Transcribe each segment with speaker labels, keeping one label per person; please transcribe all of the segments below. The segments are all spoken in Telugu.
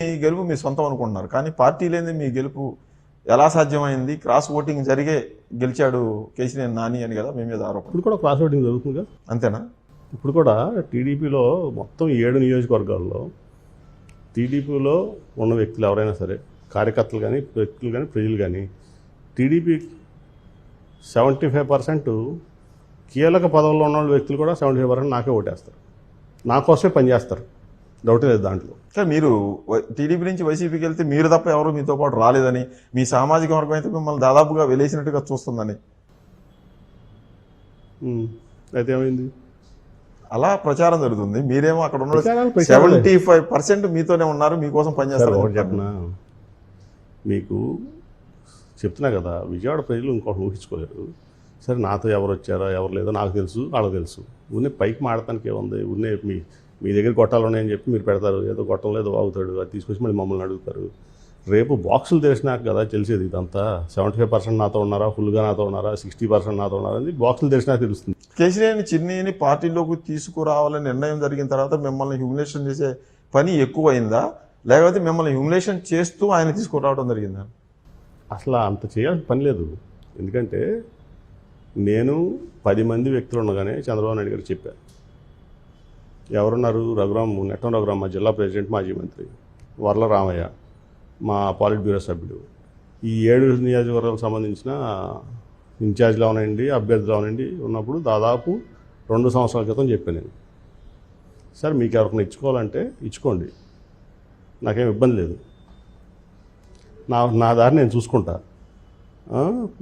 Speaker 1: మీ గెలుపు మీ సొంతం అనుకుంటున్నారు, కానీ పార్టీ లేని మీ గెలుపు ఎలా సాధ్యమైంది? క్రాస్ ఓటింగ్ జరిగే గెలిచాడు కేసీఆర్ నాని అని కదా మీ మీద ఆరోపణ.
Speaker 2: ఇప్పుడు కూడా క్రాస్ ఓటింగ్ జరుగుతుందిగా.
Speaker 1: అంతేనా?
Speaker 2: ఇప్పుడు కూడా టీడీపీలో మొత్తం 7 నియోజకవర్గాల్లో టీడీపీలో ఉన్న వ్యక్తులు ఎవరైనా సరే, కార్యకర్తలు కానీ వ్యక్తులు కానీ ప్రజలు కానీ, టీడీపీ 75% కీలక పదవుల్లో ఉన్న వ్యక్తులు కూడా 75% నాకే ఓటేస్తారు, నా కోసమే పనిచేస్తారు. డౌటే లేదు దాంట్లో.
Speaker 1: మీరు టీడీపీ నుంచి వైసీపీకి వెళ్తే మీరు తప్ప ఎవరు మీతో పాటు రాలేదని, మీ సామాజిక వర్గం అయితే మిమ్మల్ని దాదాపుగా వెలేసినట్టుగా చూస్తుందని.
Speaker 2: అయితే ఏమైంది?
Speaker 1: అలా ప్రచారం జరుగుతుంది. మీరేమో అక్కడ ఉన్న 75% మీతోనే ఉన్నారు, మీకోసం పనిచేస్తారు.
Speaker 2: చెప్పనా మీకు, చెప్తున్నా కదా, విజయవాడ ప్రజలు ఇంకొకటి ఊహించుకోలేరు. సరే నాతో ఎవరు వచ్చారో ఎవరు లేదో నాకు తెలుసు, వాళ్ళకి తెలుసు. ఉన్నే పైకి మాడటానికి ఏముంది? ఉన్నే మీ దగ్గర గొట్టాలు ఉన్నాయని చెప్పి మీరు పెడతారు, ఏదో గొట్టం లేదో వాగుతాడు, అది తీసుకొచ్చి మళ్ళీ మమ్మల్ని అడుగుతారు. రేపు బాక్సులు తెరిచినాక కదా తెలిసేది ఇదంతా. 75% నాతో ఉన్నారా, ఫుల్గా నాతో ఉన్నారా, 60% నాతో ఉన్నారా అని బాక్సులు తెరిచినాక తెలుస్తుంది.
Speaker 1: కేసీఆర్ని చిన్నీని పార్టీలోకి తీసుకురావాలని నిర్ణయం జరిగిన తర్వాత మిమ్మల్ని హ్యూమిలేషన్ చేసే పని ఎక్కువైందా, లేకపోతే మిమ్మల్ని హ్యూమిలేషన్ చేస్తూ ఆయన తీసుకురావడం జరిగిందా?
Speaker 2: అసలు అంత చేయాల్సిన పని లేదు. ఎందుకంటే నేను 10 మంది వ్యక్తులు ఉండగానే చంద్రబాబు నాయుడు గారు చెప్పారు. ఎవరున్నారు? నెట్టం రఘురామ్ మా జిల్లా ప్రెసిడెంట్, మాజీ మంత్రి, వర్ల రామయ్య మా పాలిట్ బ్యూరో సభ్యుడు, ఈ 7 నియోజకవర్గాలకు సంబంధించిన ఇన్ఛార్జ్లు అవనండి, అభ్యర్థులు అవనండి ఉన్నప్పుడు దాదాపు 2 సంవత్సరాల క్రితం చెప్పాను నేను. సార్ మీకు ఎవరికైనా ఇచ్చుకోవాలంటే ఇచ్చుకోండి, నాకేం ఇబ్బంది లేదు, నా దారి నేను చూసుకుంటా,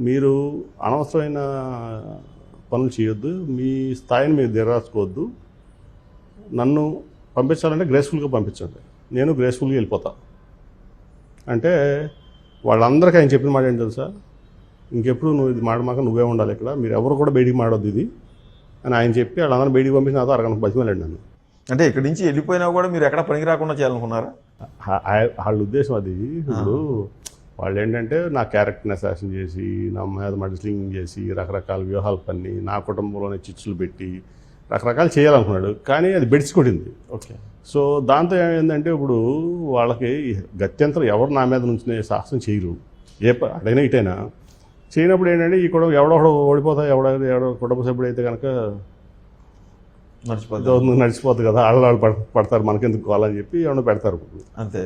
Speaker 2: మీరు అనవసరమైన పనులు చేయొద్దు, మీ స్థాయిని మీరు దిగరాసుకోవద్దు, నన్ను పంపించాలంటే గ్రేస్ఫుల్గా పంపించండి, నేను గ్రేస్ఫుల్గా వెళ్ళిపోతా అంటే వాళ్ళందరికీ ఆయన చెప్పిన మాట ఏంటి తెలుసా? ఇంకెప్పుడు నువ్వు ఇది మాడమాక, నువ్వే ఉండాలి ఇక్కడ, మీరు ఎవరు కూడా బయటికి మాడొద్దు ఇది అని ఆయన చెప్పి వాళ్ళందరూ బయటికి పంపించిన నాతో అరగంట బతిమలాడు నన్ను.
Speaker 1: అంటే ఇక్కడి నుంచి వెళ్ళిపోయినా కూడా మీరు ఎక్కడ పనికి రాకుండా చేయాలనుకున్నారా?
Speaker 2: వాళ్ళ ఉద్దేశం అది. ఇప్పుడు వాళ్ళు ఏంటంటే నా క్యారెక్టర్ని అసాసిన్ చేసి, నా మీద మడిస్లింగ్ చేసి, రకరకాల వ్యూహాలు పన్ని, నా కుటుంబంలోనే చిచ్చులు పెట్టి రకరకాలు చేయాలనుకున్నాడు. కానీ అది బెడిసి కొట్టింది.
Speaker 1: ఓకే.
Speaker 2: సో దాంతో ఏమైందంటే ఇప్పుడు వాళ్ళకి గత్యంతరం ఎవరు నా మీద నుంచి సాహసం చేయరు, అటైనా ఇటైనా చేయనప్పుడు ఏంటంటే ఈ కుటుంబం ఎవడొకడు ఓడిపోతా, ఎవడో కుటుంబ సభ్యుడు అయితే కనుక నడిచిపోతుంది కదా, వాళ్ళు పడతారు, మనకెందుకు కావాలని చెప్పి ఎవడో పెడతారు.
Speaker 1: అంతే.